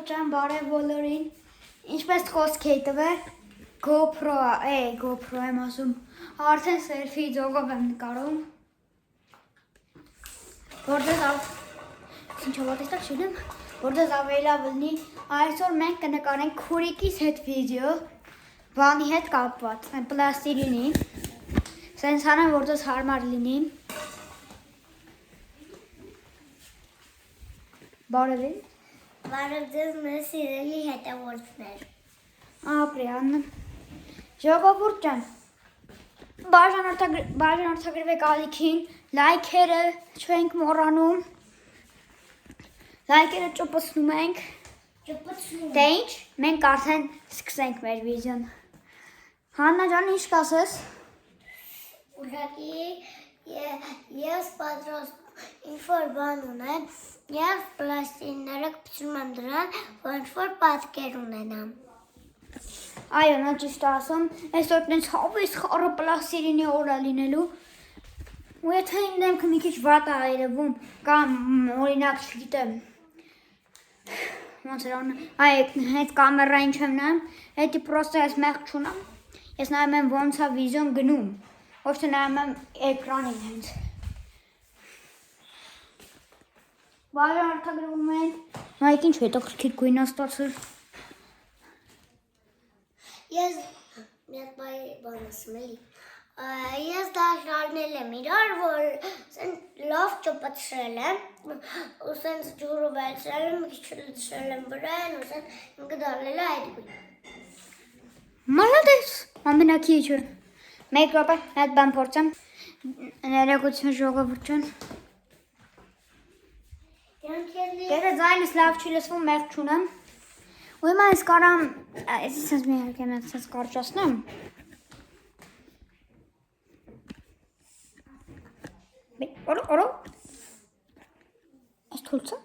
Ժողովրդյան բարև բոլորին, ինչպես խոսք էի տվել, GoPro եմ ասում, արդեն սելֆի ձողով եմ նկարում, որտես ավելի լավ լինի, այսօր մենք կնկարենք քուրիկիս հետ վիդեո, բանի հետ կապված, պլաստիլինի, սենց հանեմ, որտես հարմար լինի, բարևին, Բարև ձեզ մեր սիրելի հետևորդներ։ Ապրիան, ժողովուրդ ջան, բաժանորդագրվեք ալիքին, լայքերը չենք մոռանում, լայքերը ճպցնում ենք, դե ինչ, մենք արդեն սկսենք մեր վիդեոն։ Հաննա ջան, ինչ կասես։ Ուղղակի ես պատրաստ ինչ-որ բան ունեմ և պլաստիլինները կպցնում եմ դրան, որ ինչ-որ պատկեր ունենամ։ Այո, նա ճիշտ ասում, այսօր տենց հավես խառը պլաստիլինի օր է լինելու, ու եթե իմ դեմքը մի քիչ վատ է երևում, կամ օրինակ չգիտեմ, ոնց էր անը, այդ կամերային չեմ նայում, հետի պրոստը ես մեղք չունեմ, ես նայում եմ ոնց է վիդեոն գնում, ոչ թե նայում եմ էկրանին հենց։ Բաժանորդագրվում ենք, նայեք ինչ հետաքրքիր գույն է ստացել։ Ես բան ասում էլի, ես դա շարնել եմ իրար, որ լավ ճպցրել եմ, ու սենց ջուրը վերցրել եմ, մի քիչ լցրել եմ վրան, ու սենց ինքը դարել է այդ գույնը։ Մալադես, ամենակիչը։ Մեկ րոպե, այդ բան փորձեմ, ներողություն ժողովուրդ ջան։ Եթե ձայնս լավ չի լսվում, մեղք չունեմ։ Ու հիմա ես կարամ, ես սենց մի հարկեմ եմ սենց կարճացնեմ։ Օրո, ես թուլցավ։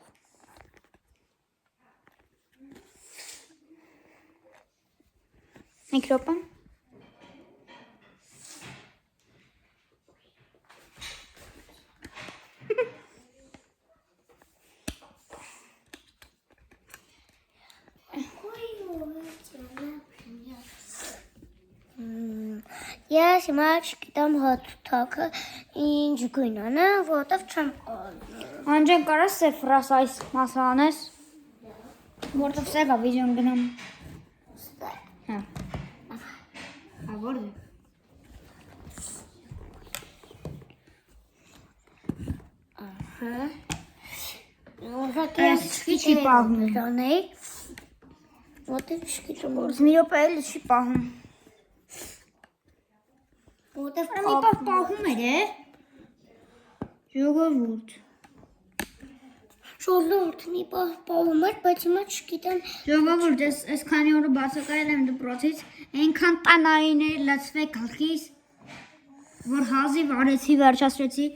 Մեկ րոպե։ Ես հիմա չգիտեմ հոթութակը ինչ գույն անա, որովհետև չեմ կարում։ Անջեն կարաս սեֆրաս այս մասը անես, որտև սև է վիդեոն գնում։ Հա, որդ է։ Ուղղակի ես չի պահում։ Որտև չգիտեմ որ Մի րոպե էլի չի պահում։ որտև Մի պահ պահում էր, ժողովուրդ։ Ժողովուրդ մի պահ պահում էր, բայց հիմա չգիտեմ։ Ժողովուրդ, ես քանի օրը բացակայել եմ դպրոցից, այնքան տանային էր լցվե գլխիս, որ հազիվ արեցի, վերջացրեցի,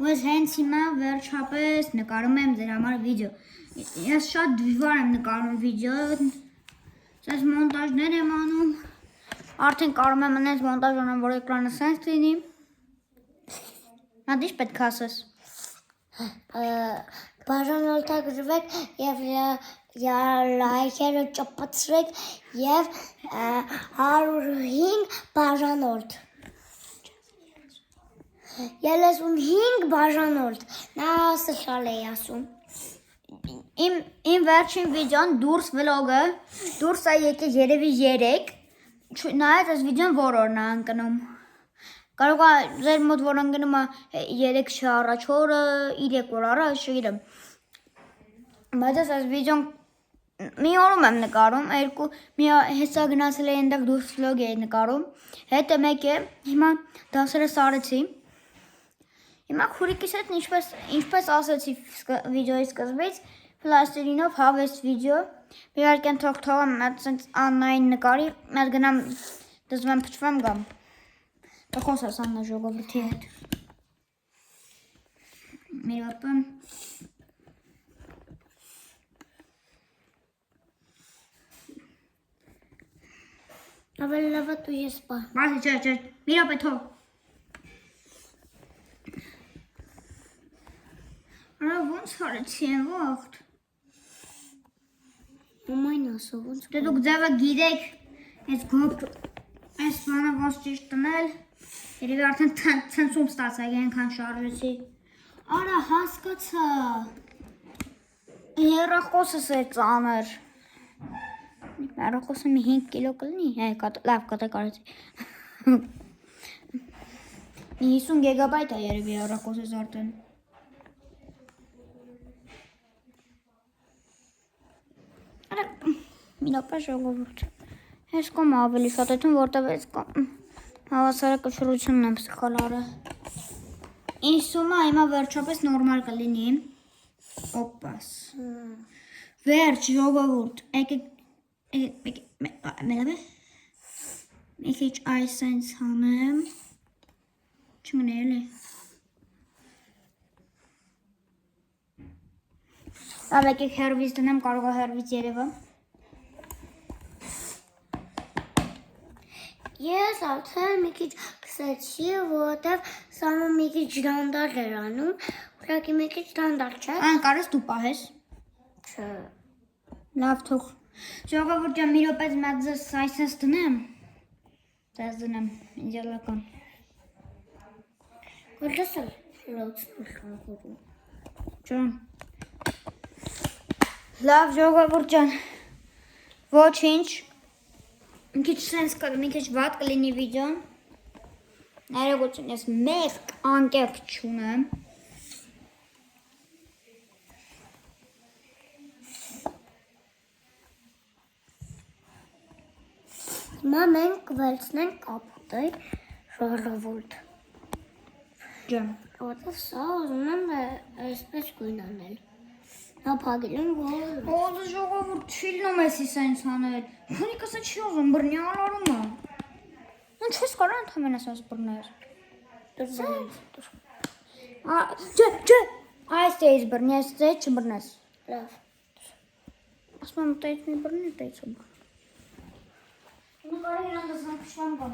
ու ես հենց հիմա վերջապես նկարում եմ ձեր համար վիդեո։ Ես շատ դժվար եմ նկարում վիդեո, ես մոնտաժներ եմ անում, արդեն կարում եմ անես մոնտաժ անեմ, որ էկրանը սենց լինի։ Նա դիշ պետք ասես։ Բաժանորդագրվեք և լայքերը ճպցրեք և 105 բաժանորդ։ 35 բաժանորդ, նա սխալ էի ասում։ Իմ վերջին վիդեոն դուրս վլոգը, դուրս է եկել երևի 3, նայած այս վիդեոն որ օրն է ընկնում։ Կարող է ձեր մոտ որ ընկնում է 3 շա առաջ օրը, 3 օր առաջ, չգիտեմ։ Բայց այս վիդեոն մի օրում եմ նկարում, հեսա գնացել էի այնտեղ դուրս վլոգ էի նկարում, հետը մեկ է, հիմա դասերը սարեցի։ Հիմա քուրիկիս հետ ինչպես ասեցի վիդեոյի սկզբից, պլաստիլինով հավես վիդեո, իհարկե թողեմ սենց Աննային նկարի, մեկ գնամ դզվեմ փչվեմ գամ։ Դա խոսես Աննա ժողովրդի հետ։ Մի րոպե։ Ավելի լավ է դու ես պահ։ Բայց չէ, մի րոպե թող։ Արա ոնց արեցի են ողտ։ Մամային ասող ոնց։ Դե դուք ձևը գիտեք, այս գոբ, այս բանը ոնց ճիշտ տնել, երևի արդեն ցնցում ստացակ ենքան շարժեցի։ Արա հասկացա, երախոսս է ծանր։ Երախոսը մի 5 կիլո կլինի, լավ կատակարեցի։ 50 գիգաբայթ է երևի երախոսս արդեն։ Մինապես ժողովուրդ, ես կոմ ավելի շատ էթում, որտև ես կոմ հավասարակշռությունն եմ սխալարը։ Ինձ սումա հիմա վերջապես նորմալ կլինի, օպաս, վերջ ժողովուրդ, մելավ է, մեկ իչ այս սենց հանեմ, չմնել է, լավ եկեք հերվից տնեմ, կարող է հերվից երևը, Ես արդեն մի քիչ քսեցի, որովհետև սամը մի քիչ դանդաղ էր անում, ուղղակի մի քիչ դանդաղ չէ։ Ան կարես դու պահես, Չէ։ լավ թող, ժողովուրդ ջան մի րոպե մեծ ձեզ այսպես դնեմ, ձեզ դնեմ, ինձելական, Որտես էլ լոցնու շնորհում։ ջան, լավ ժողովուրդ ջան, ոչինչ, մի քիչ սենց կլինի, մի քիչ վատ կլինի վիդեոն, ներողություն, ես մեկ անկերպ չունեմ, Հիմա մենք կվերցնենք կապուտը, ժողովուրդ։ ջան, Որտեղ սա ուզում եմ այսպես գույն անել։ Նա փակել եմ, որ Ո ժողովուրդ չի լինում էսի սենց անել, քանի կսա չի ուզում, բրնի ալարում է, ինչ ես կարող ընդհամենը սենց բրներ, Չէ, այս տեից բրնի, այս տեից չբրնես, լավ։ ասում եմ տեից մի բրնի, տեից ու բրնի, Նկարի իրան դզնակ շվան բան,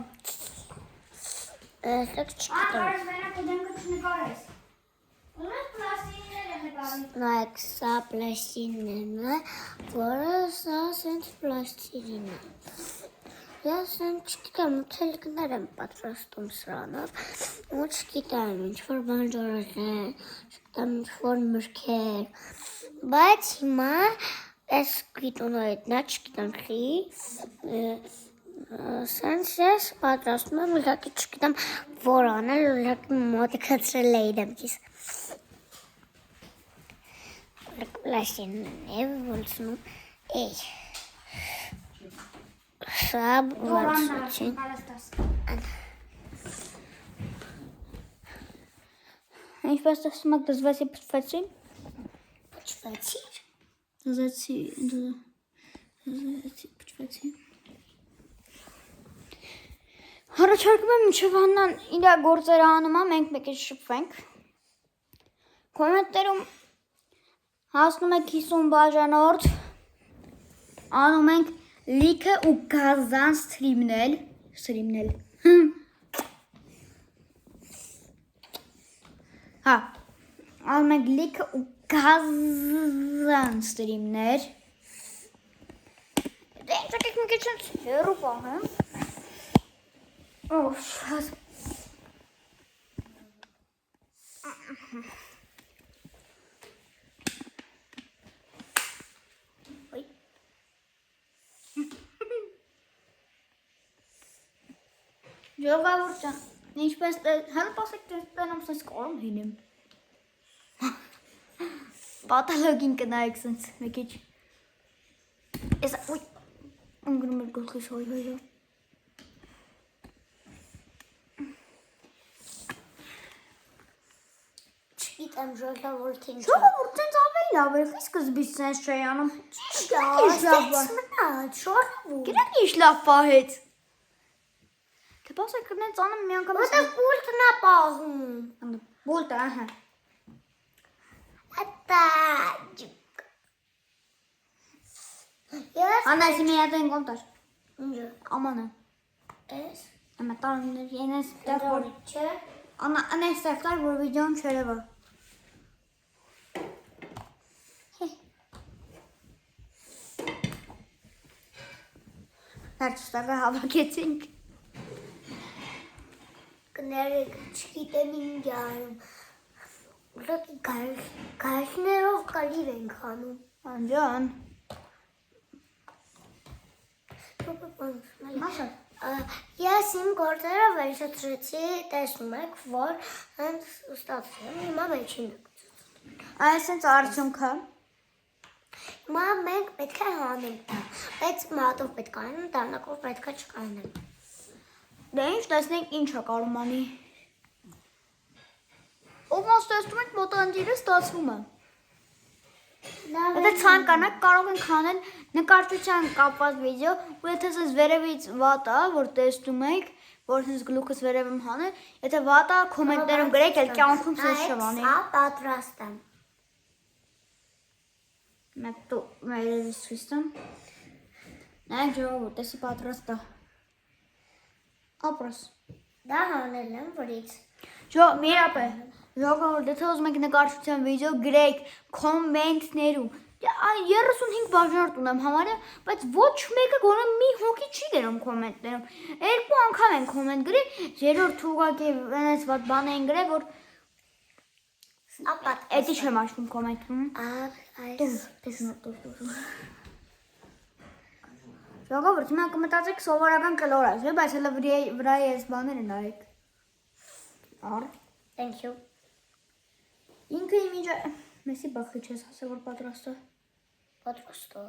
Այստեղ չգիտեմ։ կարես վենակ ու դենքը չնկարես, ուզես պլաստիններ է նկարի, Նայեք, սա պլաստինն է, որը սա սենց պլաստինն է։ Ես սենց չգիտեմ, թելքներ եմ պատրաստում սրանով, ու չգիտեմ, ինչ-որ բանջարներ են, չգիտեմ, ինչ-որ մրգեր, բայց հիմա ես գիտունոյդ նա չգիտեմ խի, սենց ես պատրաստում եմ, ուղղակի չգիտեմ, որ անել, ուղղակի մոտիկացրել էի դեմքիս։ Պլաստինն է ոլցնում, էй, սա վարցուցին, Ինչպես տեսնում եք դզվեցի պտվեցի, պոչվեցիր, դզվեցի պտվեցի, Հարաչարկում եմ մինչև Հաննան իրա գործերը անում է, մենք մեկ էլ շփվենք, կոմենտներում հասնում եք 50 բաժանորդ, անում ենք լիքը ու գազան սթրիմնել, հա, անում ենք լիքը ու գազան սթրիմներ, դե ինչ եկեք մի քիչ հեռու պահեմ, շատ Ժողովուրդ ջան, ինչպես հալպասեք տեսնեմ սենց կարում հինեմ։ Պատալոգին կնայեք սենց մեկ իչ։ Ես ուй անգնում եմ գլխիս հայ։ չգիտեմ ժողովուրդ ինչ է։ Ժողովուրդ սենց ավելի լավ է, ի սկզբից սենց չէի անում։ Սենց մնաց, ժողովուրդ։ Գիտեք ինչ լավ պահեց։ Թե պասը կրնեն ծանում մի անգամ Որտեղ պուլտն է պահում։ Բոլտը, ահա։ Ատա ջուկ։ Ես Անայսի մի հատ են կոնտար։ Ինչը։ Ամանը։ Ես Ամա տարներ ենես տեղ որ չէ։ անես տեղ որ վիդեոն չերևա։ Վերջստակը հավաքեցինք։ Կներեք, չգիտեմ ինչ անում։ Ուղղակի գարշներով կալիվ ենք անում։ Անջան։ Մասը։ Ես իմ գործերը վերջացրեցի, տեսնում եք, որ հենց ստացվում, հիմա վերջինը։ Այս հենց արդյունքը։ Հիմա մենք պետք է հանենք դա, բայց մատով պետք է անենք, դանակով պետք է չկանենք։ Դե ինչ տեսնենք ինչա կարում անի։ Ոնց տեսնում եք մոտանջիրը ստացվում է։ Եթե ցանկանաք կարող ենք անել նկարչության կապված վիդեո, ու եթե ձեզ վերևից վատ է, որ տեսնում եք, որ հենց գլուխս վերև եմ հանել, եթե վատ է, կոմենտներում գրեք, էլ կյանքում ցույց չվանի։ Սա պատրաստ է։ Մեկ դու վերևից ցույց տամ։ Նայեք ժողովուրդ, էսի պատրաստ է։ Ապրես։ Դա հանել եմ որից։ Միրապե, ժողովուրդ, եթե ուզում եք նկարչության վիդեո, գրեք կոմենտներում։ 35 բաժանարդ ունեմ համարյա, բայց ոչ մեկը գոնե մի հոգի չի գրում կոմենտներում։ Երկու անգամ են կոմենտ գրել, երրորդ ուղղակի այնպես ված բան են գրել, որ էդի չեմ աշխում կոմենտում։ Ժողովուրդ, հիմա կմտածեք սովորական կլոր է, բայց հələ վրայի այս բաները նայեք։ Ար։ Thank you։ Ինքը իմիջը մեսի բախի չես ասել, որ պատրաստ է։ Պատրաստ է։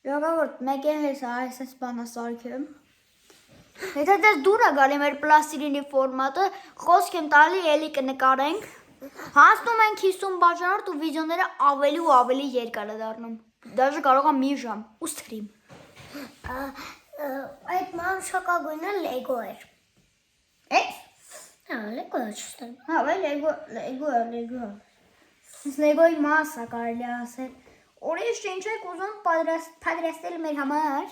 Ժողովուրդ, մեկ է հեսա այս բանը սարքեմ։ Եթե դες դուր է գալի մեր պլաստիլինի ֆորմատը, խոսք եմ տալի էլի կնկարենք։ Հասնում ենք 50 բաժանարդ ու վիդեոները ավելի ու ավելի երկար է դառնում։ Դաժե կարող է մի ժամ ու սթրիմ։ Այդ մանուշակագույնը լեգո էր։ Էս։ Հա, լեգո է չստեմ։ Հա, վայ լեգո։ Ես լեգոյի մասը կարելի ասել։ Ուրիշ ինչ եք ուզում պատրաստել մեր համար։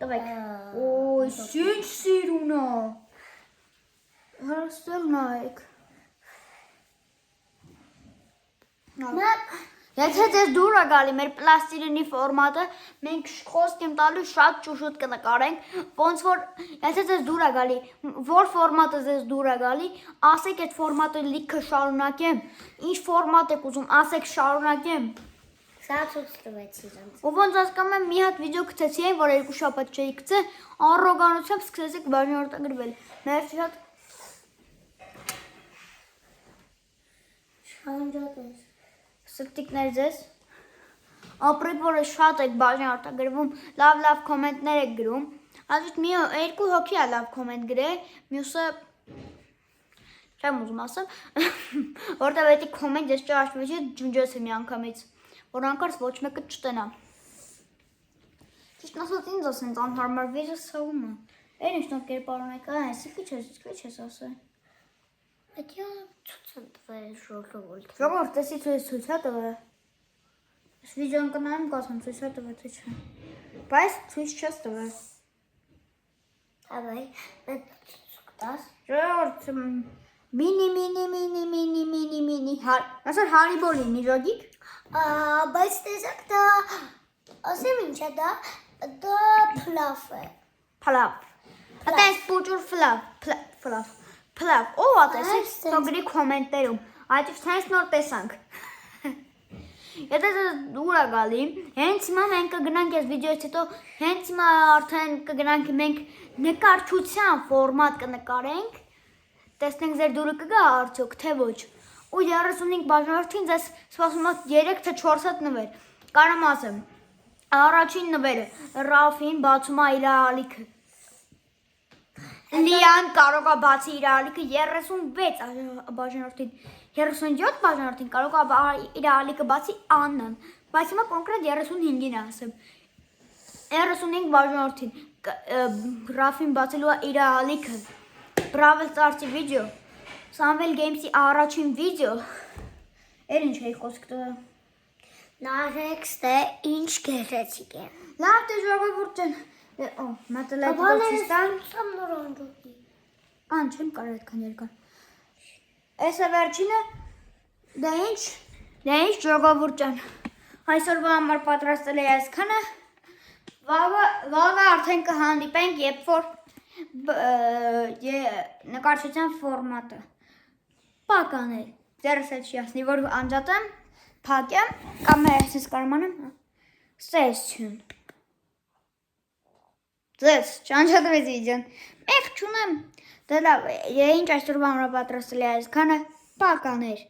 Տվեք։ Ոյ, ինչ սիրուն է։ Հարստել նայեք։ Եթե ձեզ դուր է գալի մեր պլաստիլինի ֆորմատը, մենք խոսք եմ տալու շատ ճուշուտ կնկարենք, ոնց որ եթե ձեզ դուր է գալի, որ ֆորմատը ձեզ դուր է գալի, ասեք այդ ֆորմատը լիքը շարունակեմ, ինչ ֆորմատ եք ուզում, ասեք շարունակեմ։ Սա ցույց տվեցի իրենց։ Ու ոնց հասկանում եմ մի հատ վիդեո գցեցի այն, որ 2 շաբաթ չէի գցե, առոգանությամբ սկսեցիք բաժանորդագրվել։ Մեր շատ շանջատես։ Սրտիկներ ձեզ, ապրեք, որ շատ եք բաժանորդագրվում, լավ կոմենտներ եք գրում, ազուտ երկու հոգի է լավ կոմենտ գրել, մյուսը չեմ ուզում ասեմ, որտև էդի կոմենտ ես ճաշվեցի ջնջես եմ անգամից, որ անկարս ոչ մեկը չտենա։ Ճիշտ ասած ինձ ասենց անհարմար վիզը սավում է, էր ինչ նոր կերպարում եք, այսի քիչ ես ասել։ Այդյա ցույց եմ տվել ժողովուրդ։ Ժողովուրդ, տեսի ցույց է տվել։ Այս վիդեոն կնայեմ կասեմ ցույց է տվել թե չէ։ Բայց ցույց չես տվել։ Հավայ, մենք ցուցկտաս։ Ժողովուրդ, մինի, ասար Հարիբո լինի, ժոգիկ։ Բայց տեսեք դա, ասեմ ինչ է դա փլավ է։ Փլավ։ Այդպես փոճուր փլավ։ Փլավ, ով ատեսի, թողրի կոմենտներում, այդ ինչ նոր տեսանք։ Եթե դուր է գալի, հենց հիմա մենք կգնանք այս վիդեոից հետո, հենց հիմա արդեն կգնանք մենք նկարչության ֆորմատ կնկարենք, տեսնենք ձեր դուրը կգա արդյոք, թե ոչ, ու 35 բաժանորդին ձեզ սպասում է 3 թե 4 հատ նվեր, կարամ ասեմ, առաջին նվերը, Ռաֆին բացում է իր ալիքը, Լիան կարող է բացի իր ալիքը 36 բաժանորդին, 37 բաժանորդին կարող է իր ալիքը բացի Աննան, բայց հիմա կոնկրետ 35-ին է ասեմ, 35 բաժանորդին Ռաֆին բացելու է իր ալիքը, Brawl Stars-ի վիդեո, Samvel Games-ի առաջին վիդեո, էր ինչ էի խոսք տվել։ Նարեքս թե ինչ գեղեցիկ է։ Լավ թե ժողովուրդ ջան, մատը լայքով չստան։ Սամ նորանջուկի։ Ան չեմ կարող այդքան երկար։ Էսը վերջինը, դա ինչ ժողովուրդ ջան, այսօրվա համար պատրաստել էի այսքանը, Վաղը արդեն կհանդիպենք, երբ որ նկարչության ֆորմատը պականել։ Ձերս էլ չի ասնի, որ անջատեմ, փակեմ, կամ այսպես կարողանամ սեսյուն։ Ձեզ չանջատվեց վիդեոն։ Մեղ չունեմ։ Դե լավ, ինչ այսօրվա համար պատրաստել է այսքանը պականեր։